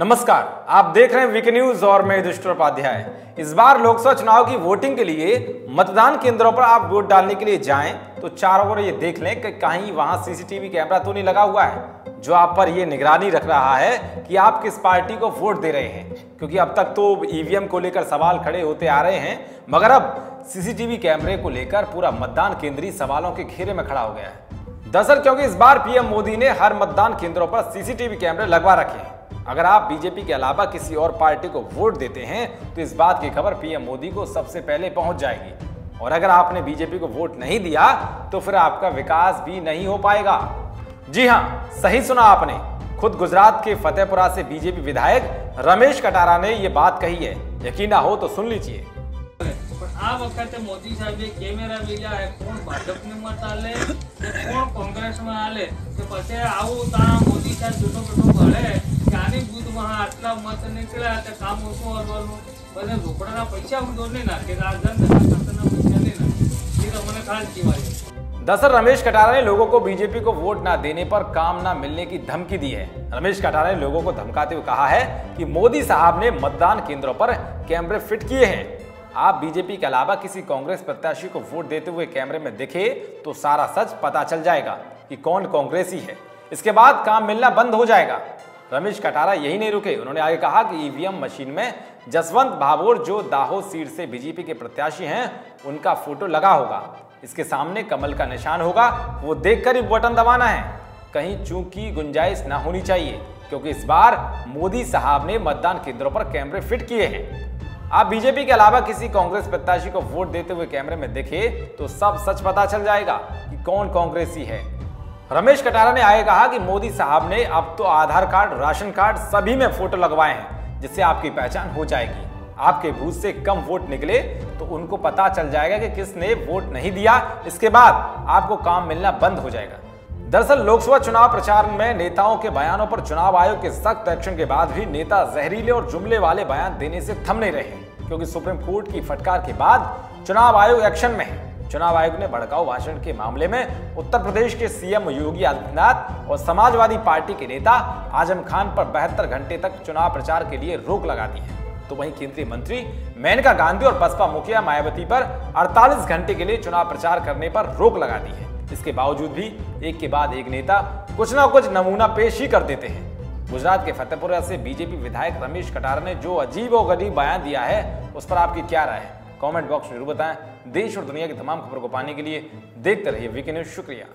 नमस्कार, आप देख रहे हैं वीके न्यूज और मैं युधिष्ठिर उपाध्याय। इस बार लोकसभा चुनाव की वोटिंग के लिए मतदान केंद्रों पर आप वोट डालने के लिए जाएं तो चारों ओर ये देख लें कि कहीं वहां सीसीटीवी कैमरा तो नहीं लगा हुआ है जो आप पर ये निगरानी रख रहा है कि आप किस पार्टी को वोट दे रहे हैं। क्योंकि अब तक तो ईवीएम को लेकर सवाल खड़े होते आ रहे हैं, मगर अब सीसीटीवी कैमरे को लेकर पूरा मतदान केंद्र ही सवालों के घेरे में खड़ा हो गया है। दरअसल क्योंकि इस बार पीएम मोदी ने हर मतदान केंद्रों पर सीसीटीवी कैमरे लगवा रखे हैं। अगर आप बीजेपी के अलावा किसी और पार्टी को वोट देते हैं तो इस बात की खबर पीएम मोदी को सबसे पहले पहुंच जाएगी। और अगर आपने बीजेपी को वोट नहीं दिया तो फिर आपका विकास भी नहीं हो पाएगा। जी हां, सही सुना आपने। खुद गुजरात के फतेहपुरा से बीजेपी विधायक रमेश कटारा ने ये बात कही है। यकीन ना हो तो सुन लीजिए। आ वखते मोदी साहेबे कैमरा लीधा है, कोण भाजपने मत आले कोण कांग्रेस में आले तो पछे आવું ता मोदी साहेब जूठो पेटो भळे કે આની બૂથમાં આટલા મત નીકળ્યા તો કામ ઓછું કરવાનું બને રોકડાના પૈસા હું દોર નહીં નાખે રાજધાનના ખાતાના પૈસા નહીં નાખે ये तो મને ખાસ કહેવાય। दरअसल रमेश कटारा ने लोगों को बीजेपी को वोट ना देने पर काम ना मिलने की धमकी दी है। रमेश कटारा ने लोगों को धमकाते हुए कहा है कि मोदी साहब ने मतदान केंद्रों पर कैमरे फिट किए हैं। आप बीजेपी के अलावा किसी कांग्रेस प्रत्याशी को वोट देते हुए कैमरे में दिखे तो सारा सच पता चल जाएगा कि कौन कांग्रेसी है। इसके बाद काम मिलना बंद हो जाएगा। रमेश कटारा यही नहीं रुके, उन्होंने आगे कहा कि ईवीएम मशीन में जसवंत भाभोर जो दाहोद सीट से बीजेपी के प्रत्याशी हैं उनका फोटो लगा होगा। इसके सामने कमल का निशान होगा, वो देखकर ही बटन दबाना है। कहीं चूक की गुंजाइश ना होनी चाहिए क्योंकि इस बार मोदी साहब ने मतदान केंद्रों पर कैमरे फिट किए हैं। आप बीजेपी के अलावा किसी कांग्रेस प्रत्याशी को वोट देते हुए कैमरे में दिखे तो सब सच पता चल जाएगा कि कौन कांग्रेसी है। रमेश कटारा ने आगे कहा कि मोदी साहब ने अब तो आधार कार्ड, राशन कार्ड सभी में फोटो लगवाए हैं जिससे आपकी पहचान हो जाएगी। आपके बूथ से कम वोट निकले तो उनको पता चल जाएगा कि किसने वोट नहीं दिया। इसके बाद आपको काम मिलना बंद हो जाएगा। दरअसल लोकसभा चुनाव प्रचार में नेताओं के बयानों पर चुनाव आयोग के सख्त एक्शन के बाद भी नेता जहरीले और जुमले वाले बयान देने से थम नहीं रहे, क्योंकि सुप्रीम कोर्ट की फटकार के बाद चुनाव आयोग एक्शन में है। चुनाव आयोग ने भड़काऊ भाषण के मामले में उत्तर प्रदेश के सीएम योगी आदित्यनाथ और समाजवादी पार्टी के नेता आजम खान पर 72 घंटे तक चुनाव प्रचार के लिए रोक लगा दी है। तो वहीं केंद्रीय मंत्री मेनका गांधी और बसपा मुखिया मायावती पर 48 घंटे के लिए चुनाव प्रचार करने पर रोक लगा दी है। इसके बावजूद भी एक के बाद एक नेता कुछ ना कुछ नमूना पेश ही कर देते हैं। गुजरात के फतेहपुरा से बीजेपी विधायक रमेश कटारा ने जो अजीबोगरीब बयान दिया है उस पर आपकी क्या राय है? कमेंट बॉक्स में जरूर बताएं। देश और दुनिया की तमाम खबरों को पाने के लिए देखते रहिए वीके न्यूज। शुक्रिया।